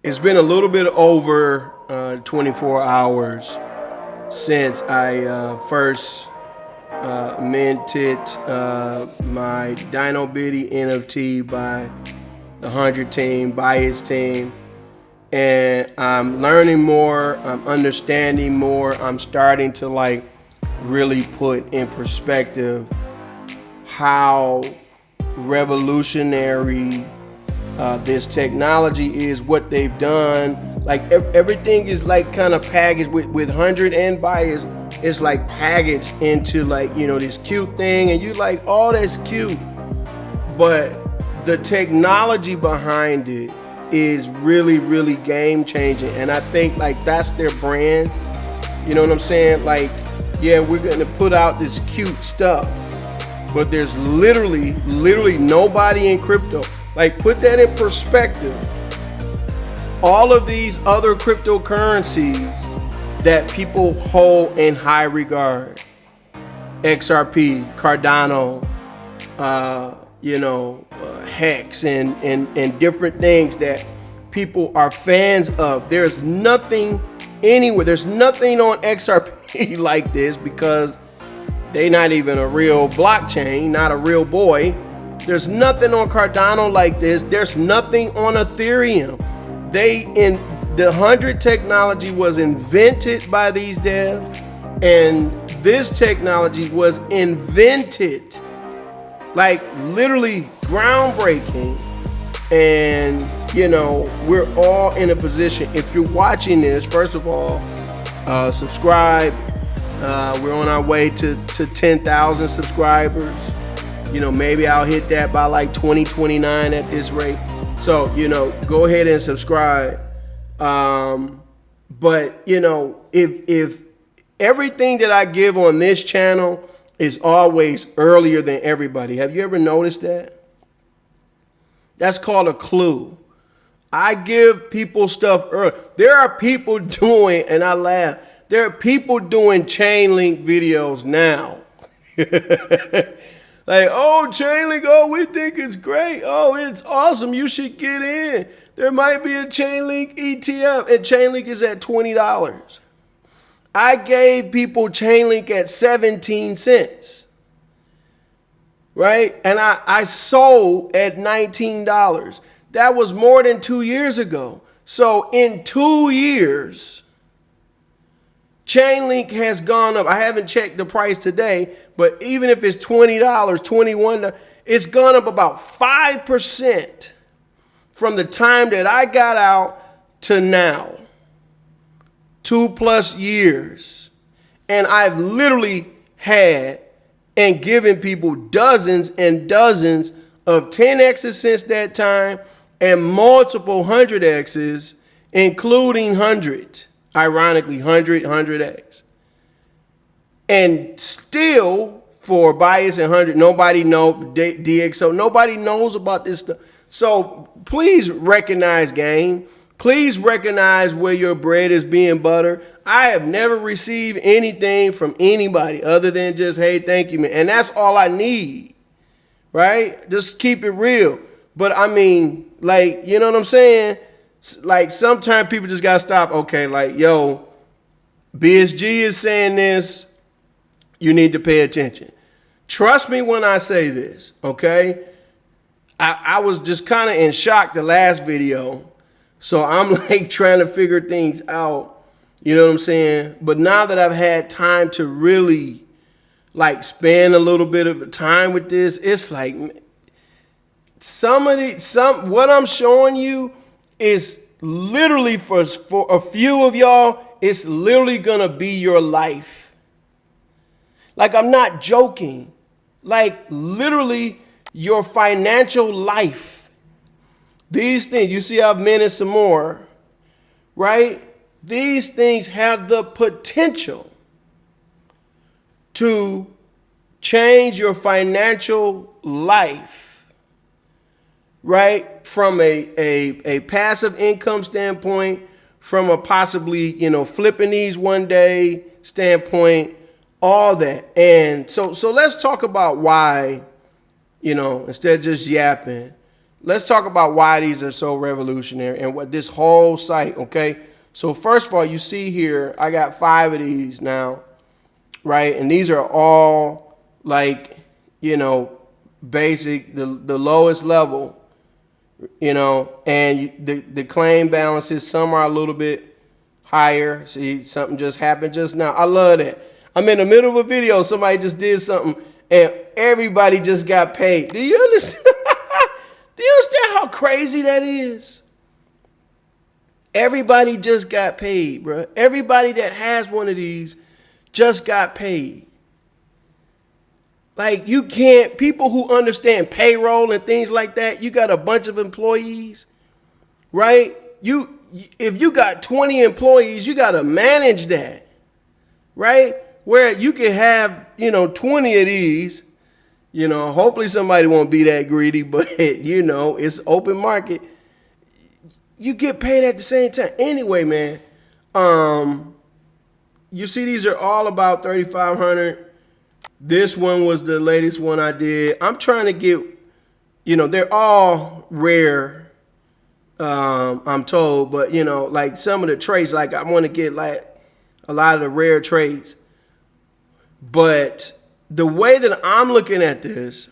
It's been a little bit over 24 hours since I first minted my Dino Biddy NFT by the 100 team, by his team. And I'm learning more, I'm understanding more, I'm starting to really put in perspective how revolutionary this technology is, what they've done. Everything is kind of packaged with 100 and bias. It's packaged into this cute thing, and you oh, that's cute, but the technology behind it is really, really game changing. And I think that's their brand. You know what I'm saying? Yeah, we're gonna put out this cute stuff, but there's literally nobody in crypto. Put that in perspective. All of these other cryptocurrencies that people hold in high regard, XRP, Cardano, Hex, and different things that people are fans of. There's nothing anywhere. There's nothing on XRP like this because they're not even a real blockchain, not a real boy. There's nothing on Cardano like this. There's nothing on Ethereum. The 100 technology was invented by these devs, and this technology was invented, literally groundbreaking. And we're all in a position. If you're watching this, first of all, subscribe. We're on our way to 10,000 subscribers. Maybe I'll hit that by 2029 at this rate. So, go ahead and subscribe. But if everything that I give on this channel is always earlier than everybody. Have you ever noticed that? That's called a clue. I give people stuff early. There are people doing, and I laugh, there are people doing chain link videos now. Oh, Chainlink, oh, we think it's great. Oh, it's awesome. You should get in. There might be a Chainlink ETF, and Chainlink is at $20. I gave people Chainlink at 17 cents, right? And I sold at $19. That was more than 2 years ago. So in 2 years, Chainlink has gone up. I haven't checked the price today, but even if it's $20, $21, it's gone up about 5% from the time that I got out to now. 2+ years. And I've literally had and given people dozens and dozens of 10Xs since that time and multiple 100Xs, including 100. Ironically, 100X. And still, for bias and 100, nobody knows, DXO, nobody knows about this stuff. So please recognize game. Please recognize where your bread is being buttered. I have never received anything from anybody other than just, hey, thank you, man. And that's all I need, right? Just keep it real. But I mean, you know what I'm saying? Sometimes people just gotta stop. Okay, yo, BSG is saying this, you need to pay attention. Trust me when I say this, okay? I was just kind of in shock the last video, so I'm trying to figure things out, you know what I'm saying? But now that I've had time to really spend a little bit of time with this, it's what I'm showing you is literally for a few of y'all, it's literally gonna be your life. I'm not joking. Literally your financial life. These things, you see I've minted some more, right? These things have the potential to change your financial life. Right? From a passive income standpoint, from a possibly, flipping these one day standpoint, all that. And so let's talk about why, instead of just yapping, let's talk about why these are so revolutionary and what this whole site, okay? So first of all, you see here, I got 5 of these now, right? And these are all like, you know, basic, the lowest level, you know, and the claim balances, some are a little bit higher. See, something just happened just now. I love that. I'm in the middle of a video, somebody just did something and everybody just got paid. Do you understand? Do you understand how crazy that is? Everybody just got paid, bro. Everybody that has one of these just got paid. Like, you can't, people who understand payroll and things like that, you got a bunch of employees, right? If you got 20 employees, you got to manage that, right? Where you can have, you know, 20 of these, you know, hopefully somebody won't be that greedy, but, you know, it's open market. You get paid at the same time. Anyway, man, you see these are all about 3,500. This one was the latest one I did. I'm trying to get, you know, they're all rare, I'm told, but, you know, like some of the trades, like I want to get like a lot of the rare trades. But the way that I'm looking at this,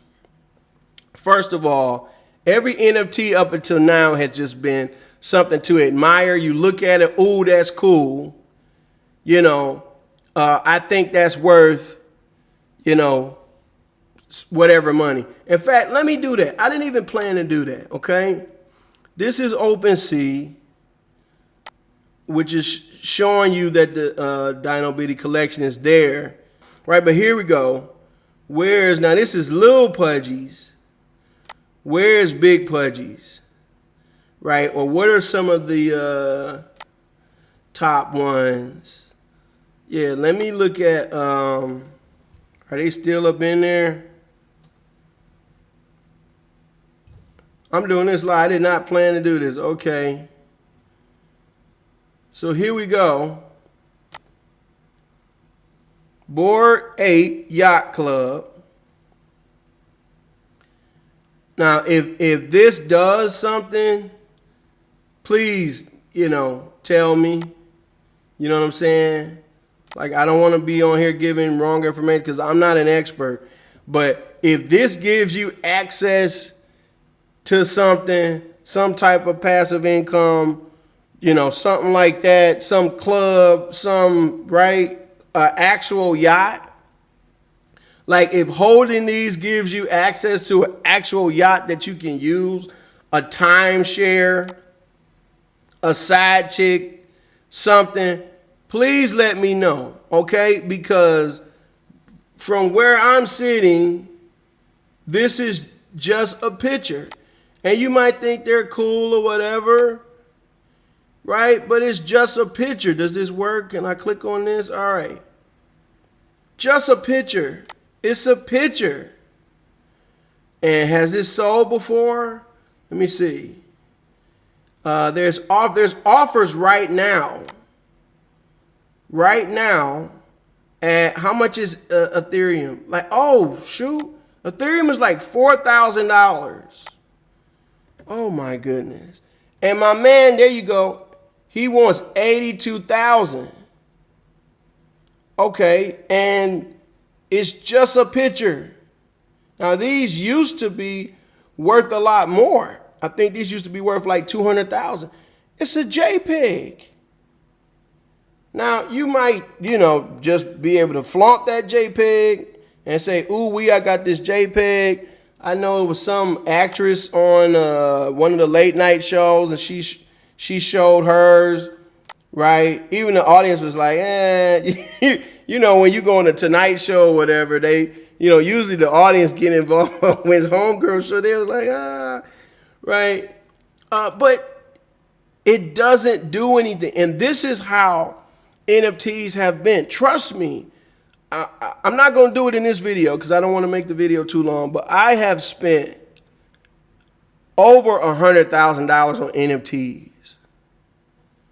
first of all, every NFT up until now has just been something to admire. You look at it, ooh, that's cool. You know, I think that's worth, you know, whatever money. In fact, let me do that. I didn't even plan to do that, okay? This is OpenSea, which is showing you that the Dino Bitty collection is there, right? But here we go. Where's, now this is Lil Pudgy's. Where's Big Pudgy's, right? Or what are some of the top ones? Yeah, let me look at, are they still up in there? I'm doing this live. I did not plan to do this. Okay. So here we go. Board 8 Yacht Club. Now, if this does something, please, you know, tell me. You know what I'm saying? Like, I don't want to be on here giving wrong information because I'm not an expert. But if this gives you access to something, some type of passive income, you know, something like that, some club, some, right, actual yacht. Like if holding these gives you access to an actual yacht that you can use, a timeshare, a side chick, something, please let me know, okay? Because from where I'm sitting, this is just a picture. And you might think they're cool or whatever, right? But it's just a picture. Does this work? Can I click on this? All right. Just a picture. It's a picture. And has this sold before? Let me see. There's offers right now. Right now, at how much is Ethereum? Like, oh shoot, Ethereum is like $4,000. Oh my goodness. And my man, there you go. He wants 82,000. Okay, and it's just a picture. Now these used to be worth a lot more. I think these used to be worth like 200,000. It's a JPEG. Now you might, you know, just be able to flaunt that JPEG and say, ooh, I got this JPEG. I know it was some actress on one of the late night shows and she showed hers, right? Even the audience was like, you know, when you go on a Tonight Show or whatever, they, you know, usually the audience get involved when it's homegirl show. They was like, right? But it doesn't do anything. And this is how NFTs have been. Trust me. I'm not going to do it in this video because I don't want to make the video too long, but I have spent over $100,000 on NFTs,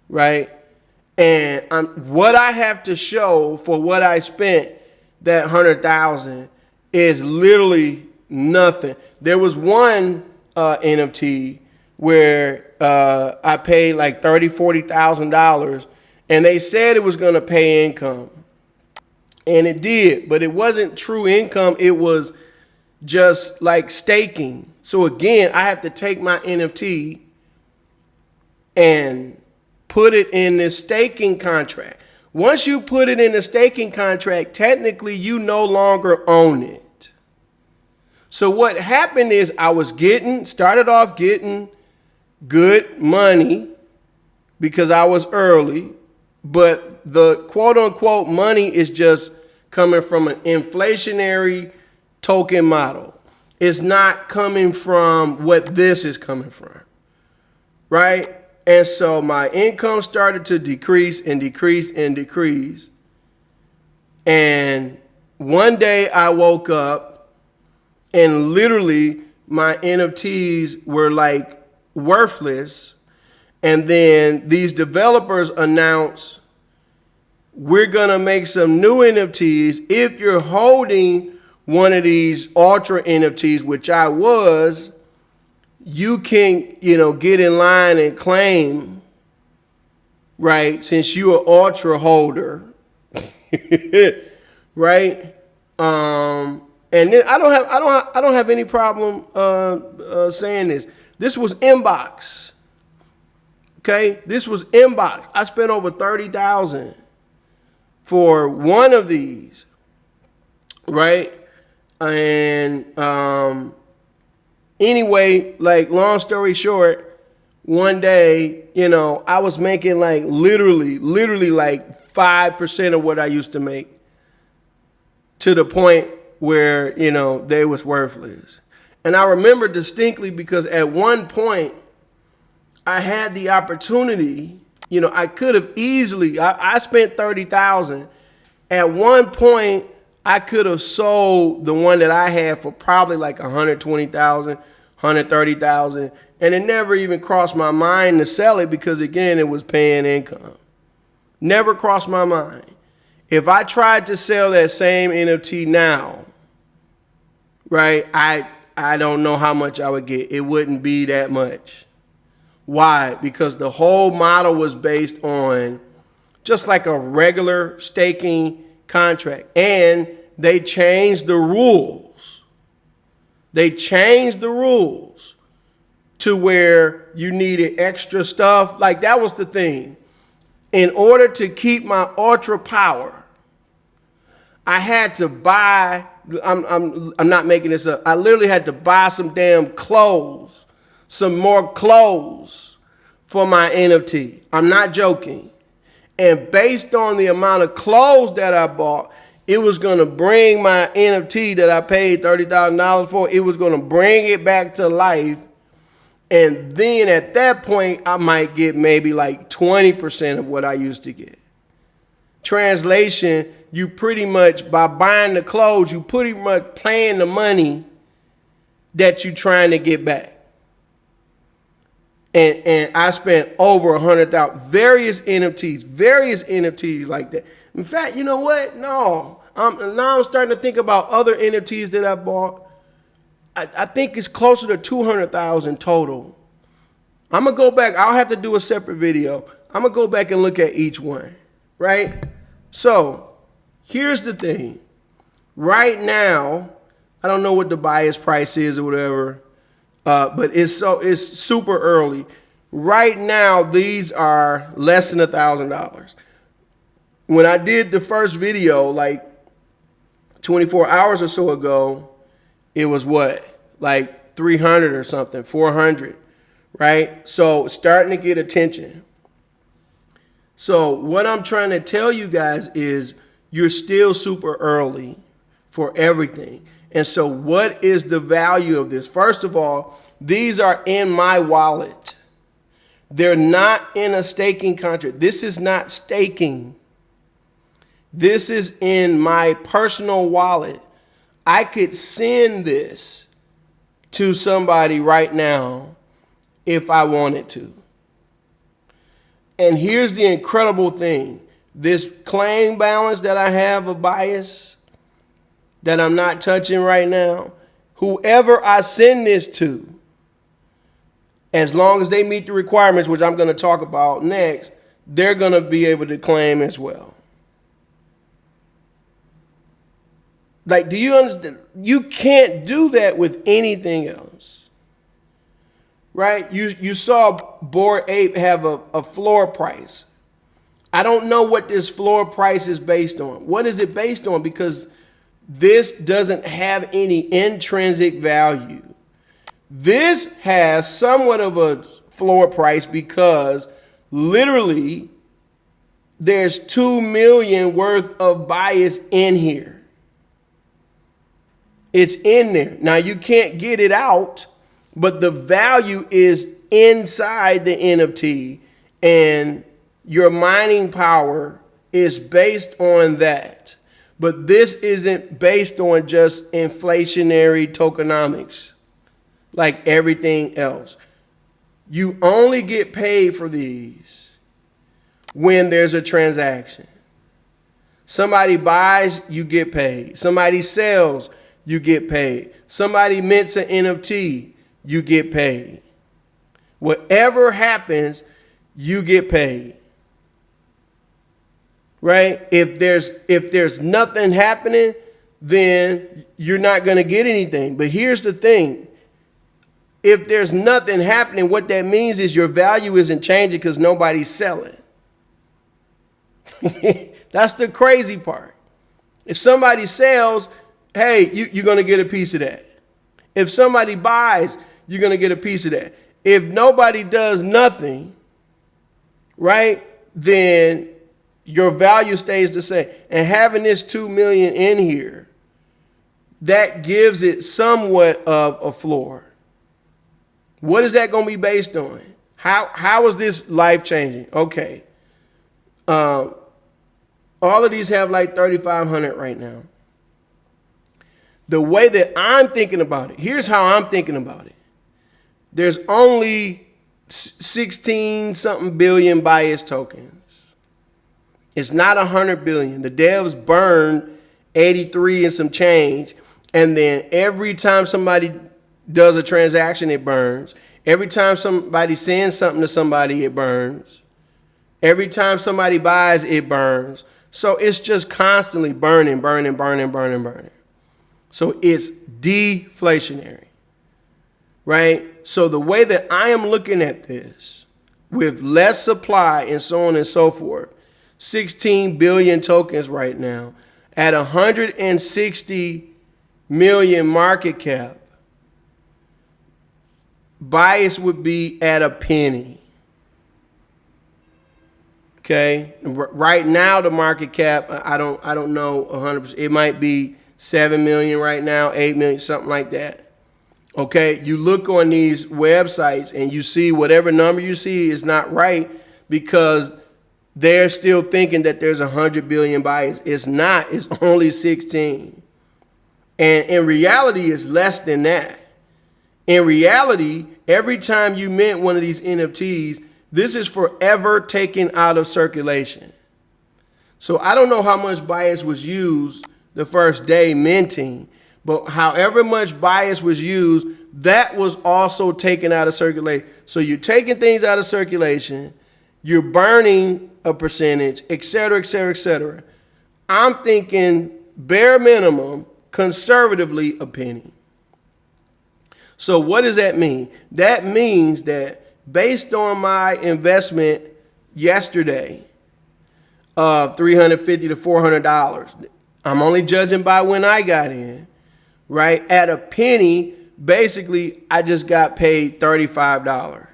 right? And what I have to show for what I spent that 100,000 is literally nothing. There was one NFT where I paid like $30,000-$40,000, and they said it was going to pay income, and it did, but it wasn't true income. It was just like staking. So again, I have to take my NFT and put it in this staking contract. Once you put it in the staking contract, technically you no longer own it. So what happened is I was started off getting good money because I was early, but the quote unquote money is just coming from an inflationary token model. It's not coming from what this is coming from, right? And so my income started to decrease and decrease and decrease. And one day I woke up and literally my NFTs were like worthless. And then these developers announced, we're going to make some new NFTs. If you're holding one of these ultra NFTs, which I was, you can, get in line and claim, right? Since you're an ultra holder, right? And then I don't have any problem saying this. This was inbox. Okay, this was inbox. I spent over $30,000 for one of these, right? And anyway, like long story short, one day, I was making like literally like 5% of what I used to make, to the point where, they was worthless. And I remember distinctly because at one point I had the opportunity, I could have easily, I spent $30,000. At one point, I could have sold the one that I had for probably like $120,000, $130,000, and it never even crossed my mind to sell it because, again, it was paying income. Never crossed my mind. If I tried to sell that same NFT now, right, I don't know how much I would get. It wouldn't be that much. Why? Because the whole model was based on just like a regular staking contract. And they changed the rules. They changed the rules to where you needed extra stuff. Like that was the thing. In order to keep my ultra power, I had to buy, I'm not making this up. I literally had to buy some damn clothes, some more clothes for my NFT. I'm not joking. And based on the amount of clothes that I bought, it was going to bring my NFT that I paid $30,000 for, it was going to bring it back to life. And then at that point, I might get maybe like 20% of what I used to get. Translation, you pretty much, by buying the clothes, you pretty much paying the money that you're trying to get back. And I spent over $100,000, various NFTs like that. In fact, you know what? No, now I'm starting to think about other NFTs that I bought. I think it's closer to $200,000 total. I'm gonna go back. I'll have to do a separate video. I'm gonna go back and look at each one, right? So here's the thing. Right now, I don't know what the bias price is or whatever. But it's super early. Right now, these are less than $1,000. When I did the first video, like 24 hours or so ago, it was what? Like 300 or something, 400, right? So starting to get attention. So what I'm trying to tell you guys is you're still super early for everything. And so what is the value of this? First of all, these are in my wallet. They're not in a staking contract. This is not staking. This is in my personal wallet. I could send this to somebody right now if I wanted to. And here's the incredible thing. This claim balance that I have of bias that I'm not touching right now, whoever I send this to, as long as they meet the requirements, which I'm going to talk about next, they're going to be able to claim as well. Like, do you understand? You can't do that with anything else, right? You saw Bored Ape have a floor price. I don't know what this floor price is based on. What is it based on? Because this doesn't have any intrinsic value. This has somewhat of a floor price because literally there's 2 million worth of bias in here. It's in there. Now you can't get it out, but the value is inside the NFT, and your mining power is based on that. But this isn't based on just inflationary tokenomics like everything else. You only get paid for these when there's a transaction. Somebody buys, you get paid. Somebody sells, you get paid. Somebody mints an NFT, you get paid. Whatever happens, you get paid. Right? If there's nothing happening, then you're not going to get anything. But here's the thing. If there's nothing happening, what that means is your value isn't changing because nobody's selling. That's the crazy part. If somebody sells, hey, you're going to get a piece of that. If somebody buys, you're going to get a piece of that. If nobody does nothing, right, then your value stays the same. And having this 2 million in here, that gives it somewhat of a floor. What is that going to be based on? How is this life changing? Okay. All of these have like 3,500 right now. The way that I'm thinking about it, here's how I'm thinking about it. There's only 16 something billion bias tokens. It's not 100 billion. The devs burned 83 and some change. And then every time somebody does a transaction, it burns. Every time somebody sends something to somebody, it burns. Every time somebody buys, it burns. So it's just constantly burning. So it's deflationary, right? So the way that I am looking at this, with less supply and so on and so forth, 16 billion tokens right now at 160 million market cap, bias would be at a penny. Okay, right now the market cap, I don't know 100%. It might be 7 million right now, 8 million, something like that. Okay, you look on these websites and you see whatever number you see is not right because they're still thinking that there's 100 billion bias. It's not. It's only 16. And in reality, it's less than that. In reality, every time you mint one of these NFTs, this is forever taken out of circulation. So I don't know how much bias was used the first day minting, but however much bias was used, that was also taken out of circulation. So you're taking things out of circulation, you're burning a percentage, et cetera, et cetera, et cetera. I'm thinking bare minimum, conservatively, a penny. So what does that mean? That means that based on my investment yesterday of $350 to $400, I'm only judging by when I got in, right? At a penny, basically, I just got paid $35.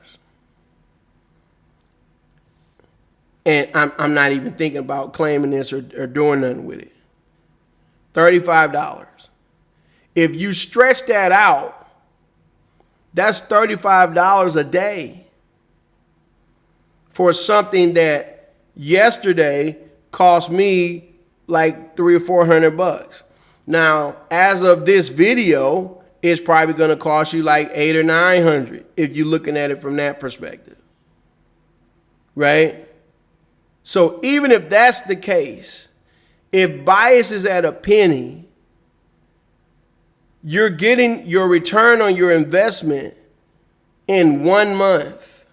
And I'm not even thinking about claiming this or doing nothing with it. $35. If you stretch that out, that's $35 a day for something that yesterday cost me like $300 or $400. Now, as of this video, it's probably going to cost you like $800 or $900 if you're looking at it from that perspective, right? So even if that's the case, if bias is at a penny, you're getting your return on your investment in 1 month.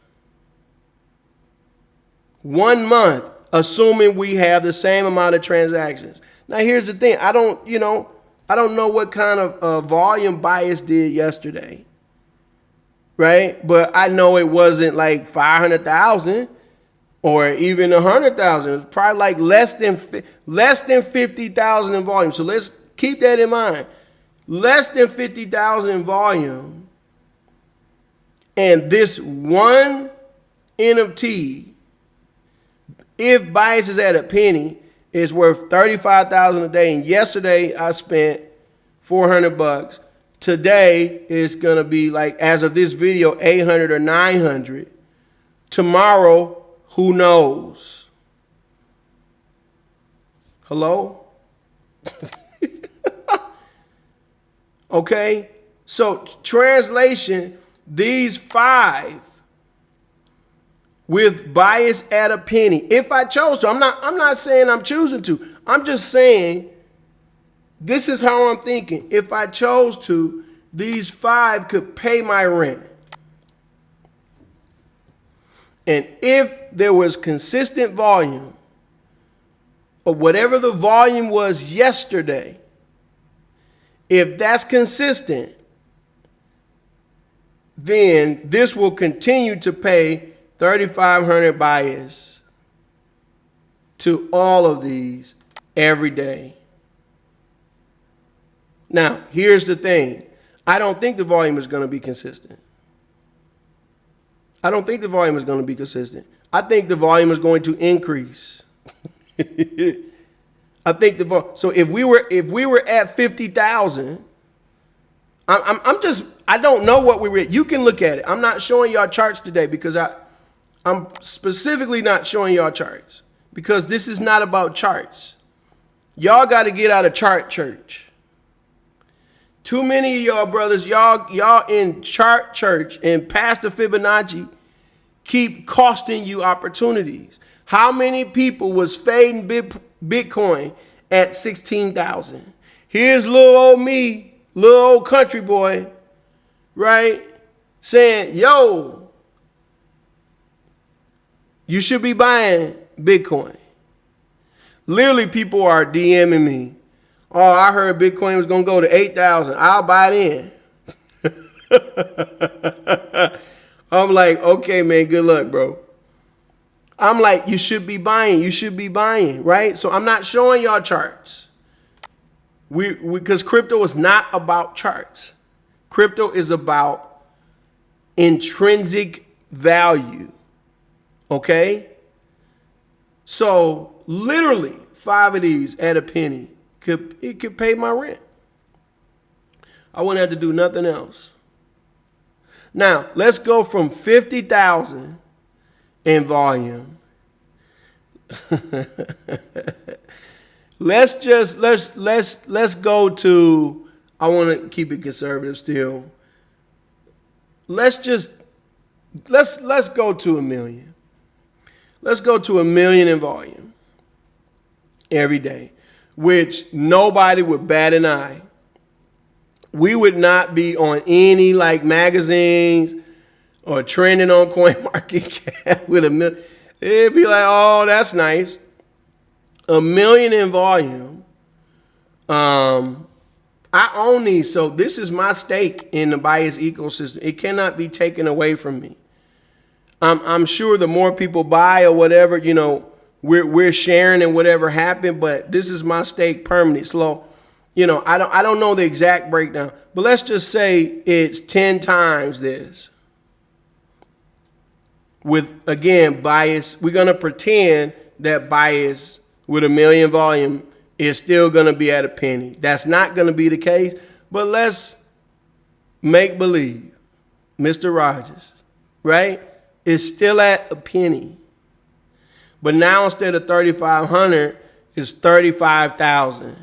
1 month, assuming we have the same amount of transactions. Now, here's the thing. I don't know what kind of volume Bias did yesterday, right? But I know it wasn't like 500,000 or even 100,000. It was probably like less than 50,000 in volume. So let's keep that in mind. Less than 50,000 in volume, and this one NFT, if Bias is at a penny, is worth 35,000 a day. And yesterday I spent $400. Today it's gonna be, like, as of this video, 800 or 900. Tomorrow, who knows? Hello? Okay? So, translation, these 5 with Bias at a penny, if I chose to. I'm not saying I'm choosing to. I'm just saying this is how I'm thinking. If I chose to, these 5 could pay my rent. And if there was consistent volume, or whatever the volume was yesterday, if that's consistent, then this will continue to pay 3,500 Bias to all of these every day. Now, here's the thing. I don't think the volume is going to be consistent. I don't think the volume is going to be consistent. I think the volume is going to increase. I think so if we were at 50,000, I don't know what we were at. You can look at it. I'm not showing y'all charts today because I'm specifically not showing y'all charts because this is not about charts. Y'all got to get out of chart church. Too many of y'all brothers, y'all in chart church and past the Fibonacci keep costing you opportunities. How many people was fading Bitcoin at 16,000? Here's little old me, little old country boy, right? Saying, yo, you should be buying Bitcoin. Literally, people are DMing me. Oh, I heard Bitcoin was going to go to 8,000. I'll buy it in. I'm like, okay, man, good luck, bro. I'm like, you should be buying. You should be buying, right? So I'm not showing y'all charts. Because crypto is not about charts. Crypto is about intrinsic value. Okay? So literally 5 of these at a penny could pay my rent. I wouldn't have to do nothing else. Now, let's go from 50,000 in volume. let's go to, I want to keep it conservative still. Let's go to 1 million. Let's go to 1 million in volume every day, which nobody would bat an eye. We would not be on any like magazines or trending on CoinMarketCap with 1 million. It'd be like, oh, that's nice. 1 million in volume. I own these, so this is my stake in the Bias ecosystem. It cannot be taken away from me. I'm sure the more people buy or whatever, you know, we're sharing in whatever happened, but this is my stake permanent. Slow. You know, I don't know the exact breakdown, but let's just say it's 10 times this. With, again, Bias, we're going to pretend that Bias with 1 million volume is still going to be at a penny. That's not going to be the case, but let's make believe, Mr. Rogers, right? It's still at a penny. But now instead of 3,500, it's 35,000.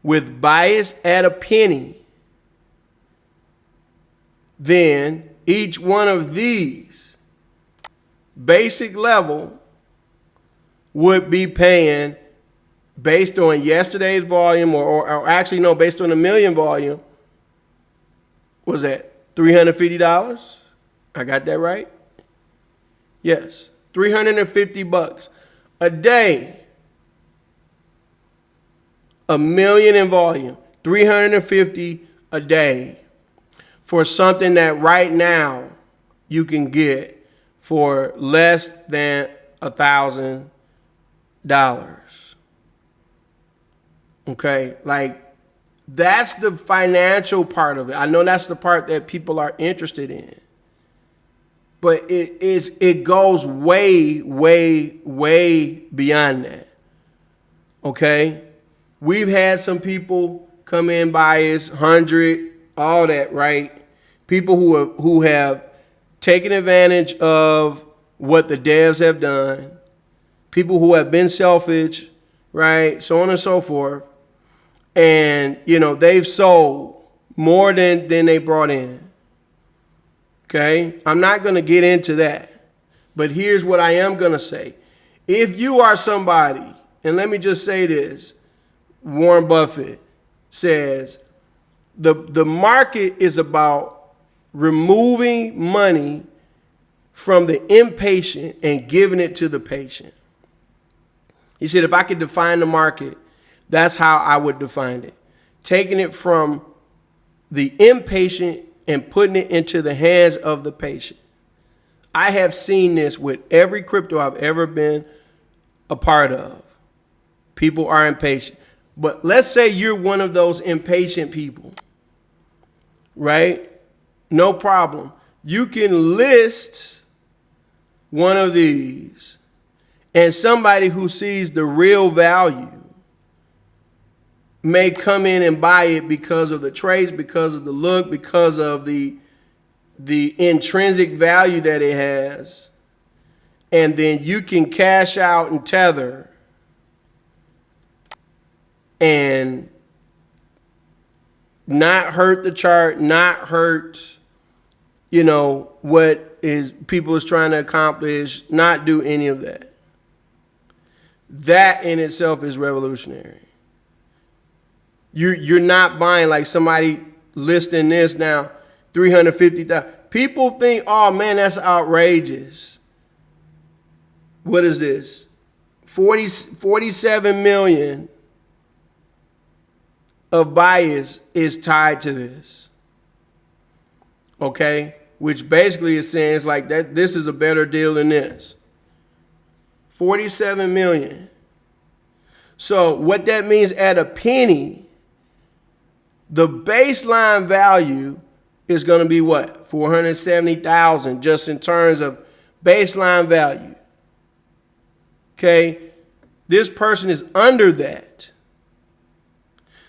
With Bias at a penny, then each one of these basic level would be paying, based on yesterday's volume, or actually no, based on 1 million volume, what was that? $350. I got that right? Yes. $350 a day. $1 million in volume. 350 a day for something that right now you can get for less than $1,000. Okay, like that's the financial part of it. I know that's the part that people are interested in, but it goes way, way, way beyond that. Okay, we've had some people come in bias, 100, all that, right? People who have taken advantage of what the devs have done, people who have been selfish, right? So on and so forth. And, they've sold more than they brought in. Okay? I'm not going to get into that. But here's what I am going to say. If you are somebody, and let me just say this, Warren Buffett says, the market is about removing money from the impatient and giving it to the patient. He said, if I could define the market, that's how I would define it. Taking it from the impatient and putting it into the hands of the patient. I have seen this with every crypto I've ever been a part of. People are impatient. But let's say you're one of those impatient people, right? No problem. You can list one of these, and somebody who sees the real value may come in and buy it because of the trace, because of the look, because of the intrinsic value that it has. And then you can cash out and tether and not hurt the chart, not hurt, what people is trying to accomplish, not do any of that. That in itself is revolutionary. You're not buying like somebody listing this now, 350,000. People think, oh man, that's outrageous. What is this? 47 million of bias is tied to this. Okay? Which basically is saying it's like that this is a better deal than this. 47 million. So what that means at a penny, the baseline value is going to be what? 470,000 just in terms of baseline value. Okay? This person is under that.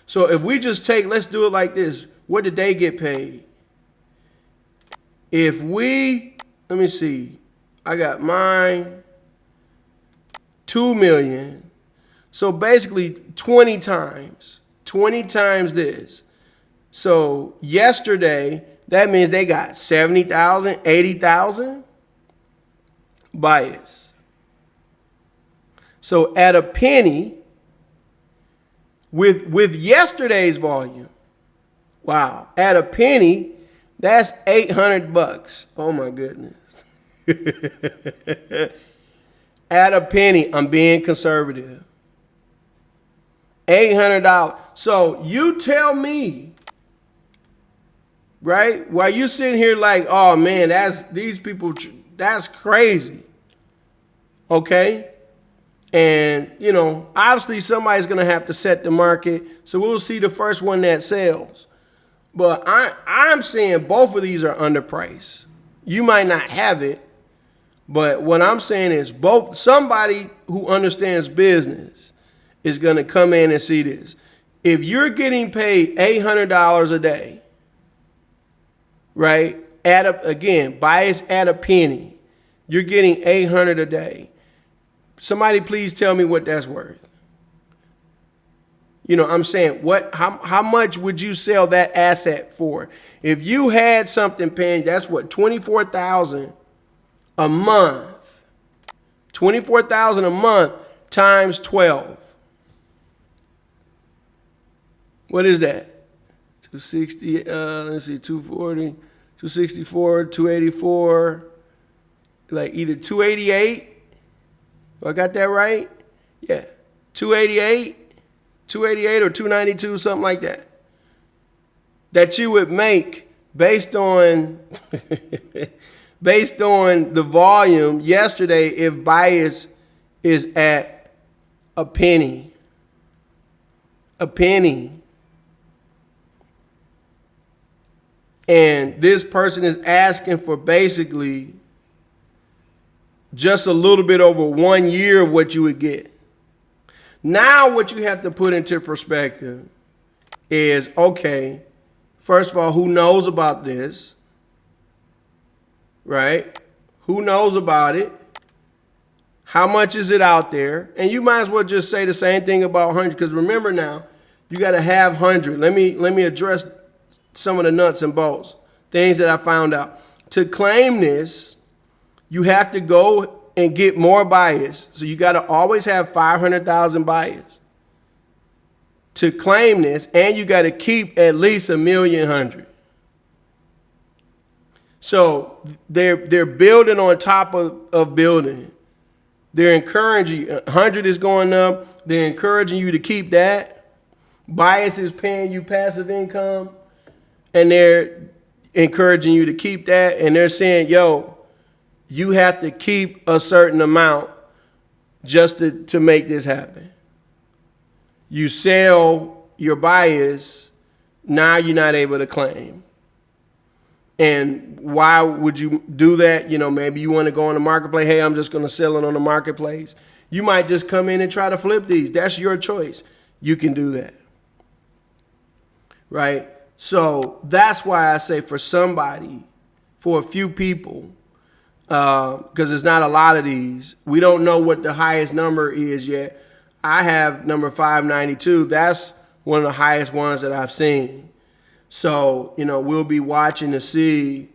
So if we just let's do it like this. What did they get paid? Let me see. I got mine, 2 million. So basically 20 times this. So yesterday, that means they got 70,000, 80,000 bias. So at a penny, with yesterday's volume, wow, at a penny, that's $800. Oh my goodness. At a penny, I'm being conservative. $800. So you tell me, right? While you sitting here like, oh man, that's crazy. Okay? And, obviously somebody's going to have to set the market. So we'll see the first one that sells. But I'm saying both of these are underpriced. You might not have it, but what I'm saying is somebody who understands business is going to come in and see this. If you're getting paid $800 a day, right? Bias at a penny, you're getting $800 a day. Somebody please tell me what that's worth. I'm saying how much would you sell that asset for? If you had something paying, that's what, $24,000 a month. $24,000 a month times 12. What is that? 260, let's see, 240, 264, 284, like either 288. I got that right? Yeah. 288 or 292, something like that. That you would make based on based on the volume yesterday if bias is at a penny. A penny. And this person is asking for basically just a little bit over 1 year of what you would get. Now what you have to put into perspective is, okay, first of all, who knows about this? Right? Who knows about it? How much is it out there? And you might as well just say the same thing about 100, because remember now, you got to have 100. Let me address some of the nuts and bolts, things that I found out. To claim this, you have to go and get more bias. So you got to always have 500,000 bias to claim this, and you got to keep at least 1,100,000. So they're building on top of building. They're encouraging, 100 is going up. They're encouraging you to keep that. Bias is paying you passive income, and they're encouraging you to keep that. And they're saying, yo, you have to keep a certain amount just to make this happen. You sell your bias, now you're not able to claim. And why would you do that? You know, maybe you want to go on the marketplace. Hey, I'm just going to sell it on the marketplace. You might just come in and try to flip these. That's your choice. You can do that. Right? So that's why I say for somebody, for a few people, because there's not a lot of these, we don't know what the highest number is yet. I have number 592. That's one of the highest ones that I've seen. So, you know, we'll be watching to see,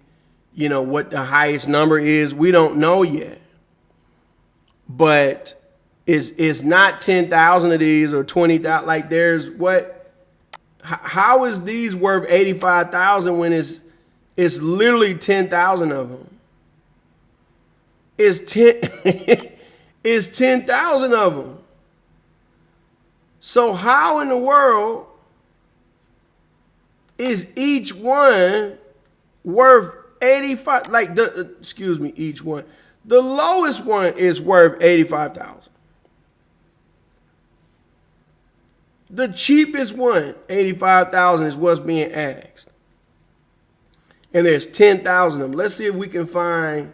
you know, what the highest number is. We don't know yet. But it's not 10,000 of these or 20,000. Like there's what, how is these worth 85,000 when it's literally 10,000 of them? It's 10,000 of them. So how in the world is each one worth 85? Like each one. The lowest one is worth 85,000. The cheapest one, 85,000, is what's being asked. And there's 10,000 of them. Let's see if we can find.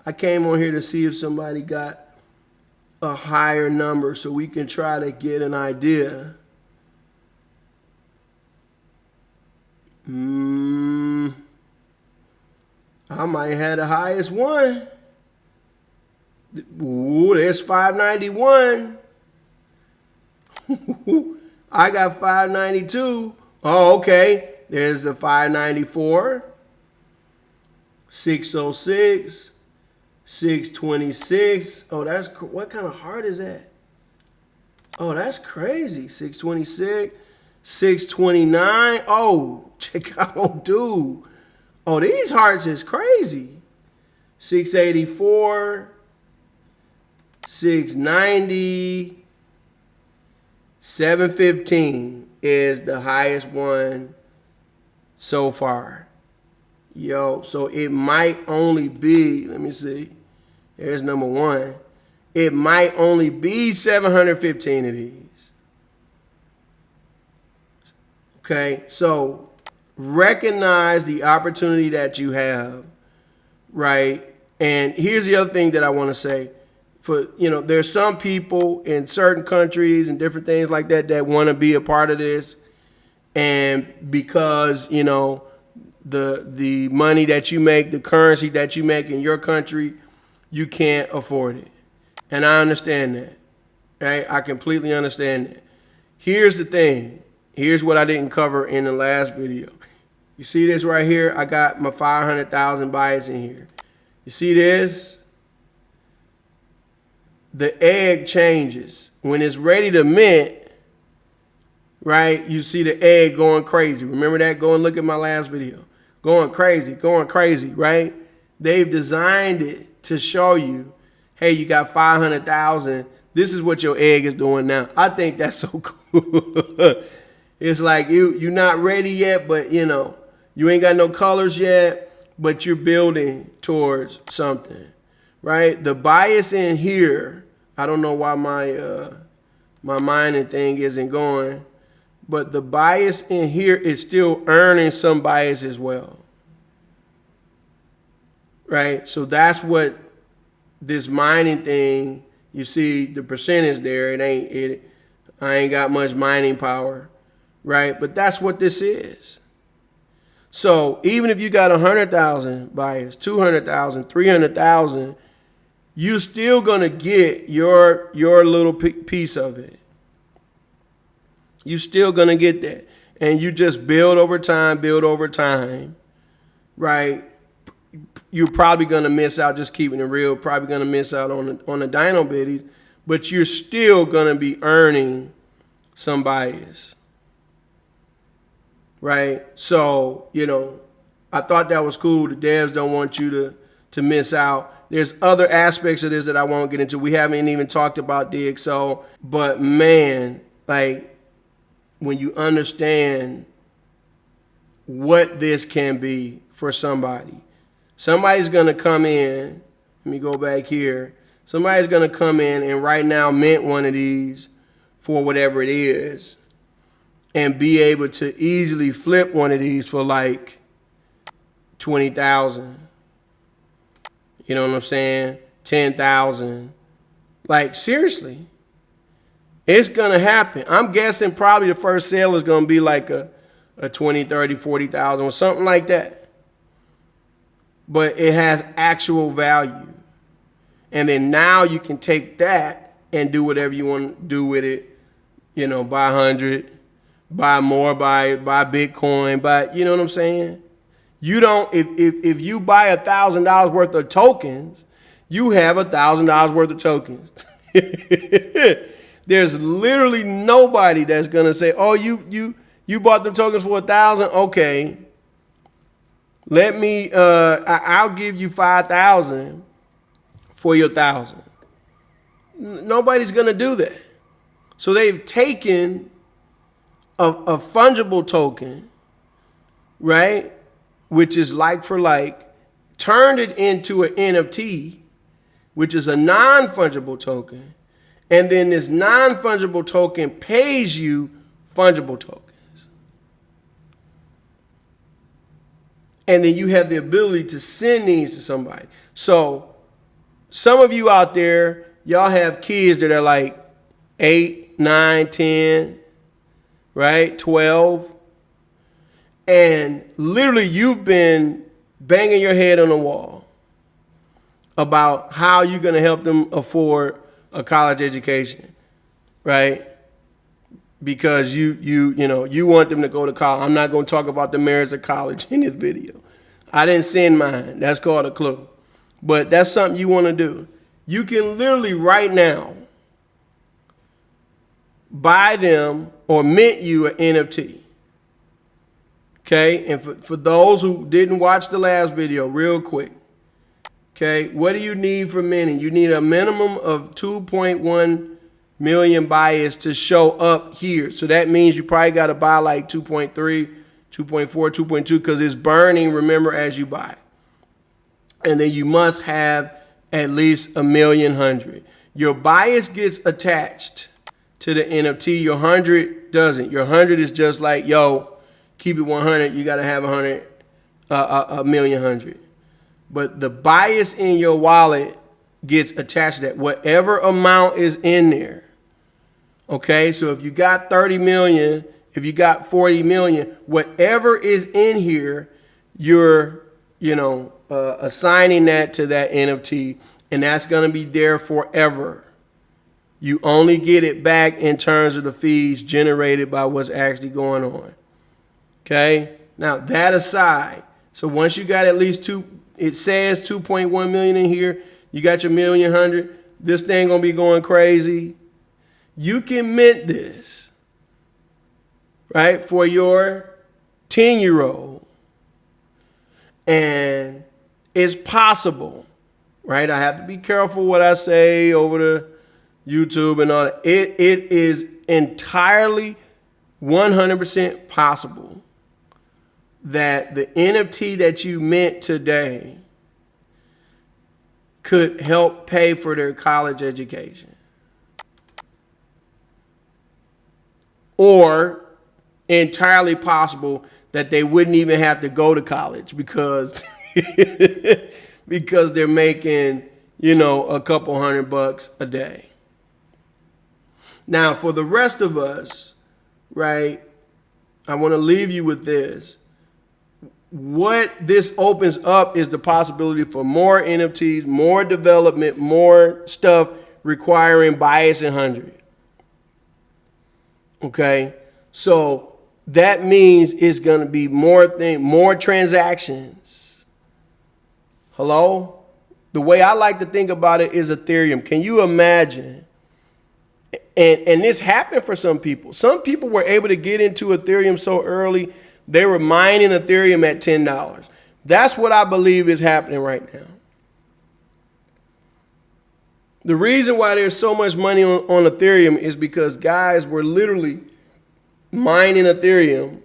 I came on here to see if somebody got a higher number so we can try to get an idea. I might have the highest one. Ooh, there's 591. I got 592. Oh, okay. There's the 594. 606. 626. Oh, that's what kind of heart is that? Oh, that's crazy. 626. 629. Oh, check out, dude. Oh, these hearts is crazy. 684. 690. 715 is the highest one so far. Yo, so it might only be, let me see. There's number one. It might only be 715 of these. Okay, so recognize the opportunity that you have, right? And here's the other thing that I want to say. For, you know, there's some people in certain countries and different things like that that want to be a part of this. And because, you know, the money that you make, the currency that you make in your country, you can't afford it. And I understand that. Right? I completely understand that. Here's the thing. Here's what I didn't cover in the last video. You see this right here? I got my 500,000 bias in here. You see this? The egg changes. When it's ready to mint, right, you see the egg going crazy. Remember that? Go and look at my last video. going crazy, right? They've designed it to show you, hey, you got 500,000. This is what your egg is doing now. I think that's so cool. It's like you're not ready yet, but you ain't got no colors yet, but you're building towards something, right? The bias in here, I don't know why my mining thing isn't going, but the bias in here is still earning some bias as well, right? So that's what this mining thing, you see the percentage there, I ain't got much mining power, right? But that's what this is. So even if you got 100,000 bias, 200,000, 300,000, you're still gonna get your little piece of it. You're still gonna get that, and you just build over time, right? You're probably gonna miss out, just keeping it real. Probably gonna miss out on the dino biddies, but you're still gonna be earning some bias, right? So I thought that was cool. The devs don't want you to miss out. There's other aspects of this that I won't get into. We haven't even talked about DXO, but man, like when you understand what this can be for somebody, somebody's gonna come in. Let me go back here. Somebody's gonna come in and right now mint one of these for whatever it is, and be able to easily flip one of these for like 20,000. You know what I'm saying? 10,000. Like seriously, it's gonna happen. I'm guessing probably the first sale is gonna be like a 20, 30, 40,000 or something like that. But it has actual value. And then now you can take that and do whatever you want to do with it. Buy 100, buy more, buy Bitcoin, buy, you know what I'm saying? You don't, if you buy $1,000 worth of tokens, you have $1,000 worth of tokens. There's literally nobody that's gonna say, oh, you bought them tokens for 1,000. Okay, let me, I'll give you 5,000 for your 1,000. Nobody's gonna do that. So they've taken a fungible token, right, which is like for like, turned it into an NFT, which is a non-fungible token, and then this non-fungible token pays you fungible tokens. And then you have the ability to send these to somebody. So some of you out there, y'all have kids that are like 8, 9, 10, right, 12. And literally you've been banging your head on the wall about how you're going to help them afford a college education, right? Because you want them to go to college. I'm not going to talk about the merits of college in this video. I didn't send mine. That's called a clue. But that's something you want to do. You can literally right now buy them or mint you an NFT. Okay, and for those who didn't watch the last video, real quick, okay, what do you need for minting? You need a minimum of 2.1 million bias to show up here. So that means you probably got to buy like 2.3, 2.4, 2.2 because it's burning, remember, as you buy. And then you must have at least 1,100,000. Your bias gets attached to the NFT. Your 100 doesn't. Your 100 is just like, yo, keep it 100, you got to have 1,100,000. But the bias in your wallet gets attached to that, whatever amount is in there. Okay, so if you got 30 million, if you got 40 million, whatever is in here, you're, assigning that to that NFT, and that's going to be there forever. You only get it back in terms of the fees generated by what's actually going on. Okay, now that aside, so once you got at least it says 2.1 million in here, you got your 1,100,000, this thing gonna be going crazy. You can mint this, right, for your 10-year-old, And it's possible, right? I have to be careful what I say over the YouTube and all that. It is entirely 100% possible that the NFT that you mint today could help pay for their college education. Or entirely possible that they wouldn't even have to go to college because because they're making, a couple $100 a day. Now, for the rest of us, right, I want to leave you with this. What this opens up is the possibility for more NFTs, more development, more stuff requiring bias and 100. Okay, so that means it's going to be more transactions. Hello? The way I like to think about it is Ethereum. Can you imagine? And this happened for some people. Some people were able to get into Ethereum so early, they were mining Ethereum at $10. That's what I believe is happening right now. The reason why there's so much money on Ethereum is because guys were literally mining Ethereum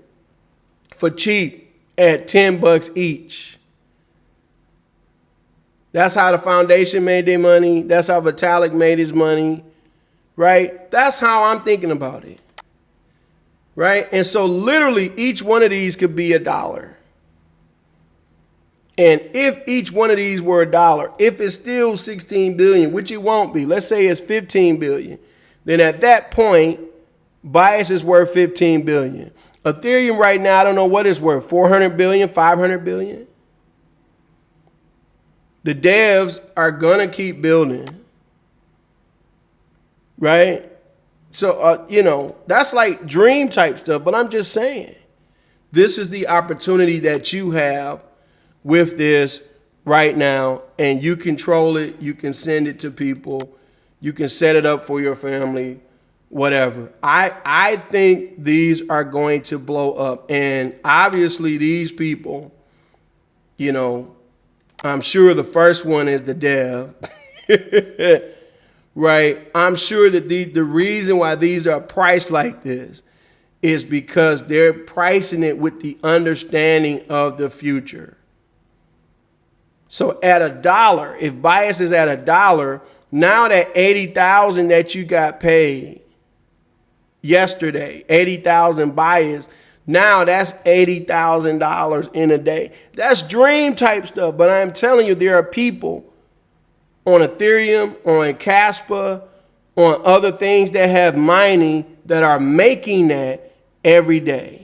for cheap at $10 each. That's how the foundation made their money. That's how Vitalik made his money, right? That's how I'm thinking about it, right? And so literally each one of these could be $1. And if each one of these were $1, if it's still 16 billion, which it won't be, let's say it's 15 billion, then at that point, bias is worth 15 billion. Ethereum right now, I don't know what it's worth, 400 billion, 500 billion. The devs are going to keep building, right? So, that's like dream type stuff, but I'm just saying, this is the opportunity that you have with this right now, and you control it. You can send it to people. You can set it up for your family, whatever. I think these are going to blow up. And obviously these people, I'm sure the first one is the dev, right? I'm sure that the reason why these are priced like this is because they're pricing it with the understanding of the future. So at $1, if bias is at $1, now that 80,000 that you got paid yesterday, 80,000 bias, now that's $80,000 in a day. That's dream type stuff. But I'm telling you, there are people on Ethereum, on Casper, on other things that have mining that are making that every day.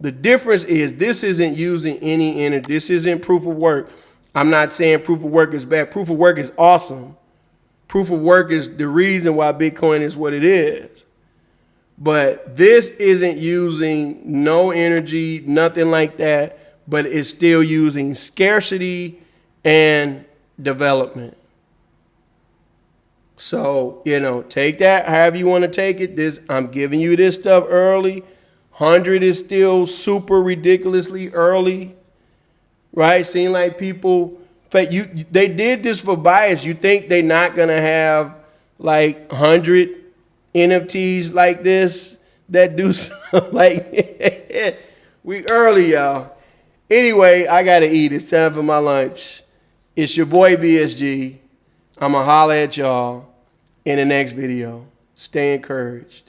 The difference is this isn't using any energy. This isn't proof of work. I'm not saying proof of work is bad. Proof of work is awesome. Proof of work is the reason why Bitcoin is what it is. But this isn't using no energy, nothing like that, but it's still using scarcity and development. So, take that however you want to take it. I'm giving you this stuff early. 100 is still super ridiculously early, right? Seem like people, they did this for bias. You think they're not going to have like 100 NFTs like this that do something like we early, y'all. Anyway, I got to eat. It's time for my lunch. It's your boy BSG. I'm going to holler at y'all in the next video. Stay encouraged.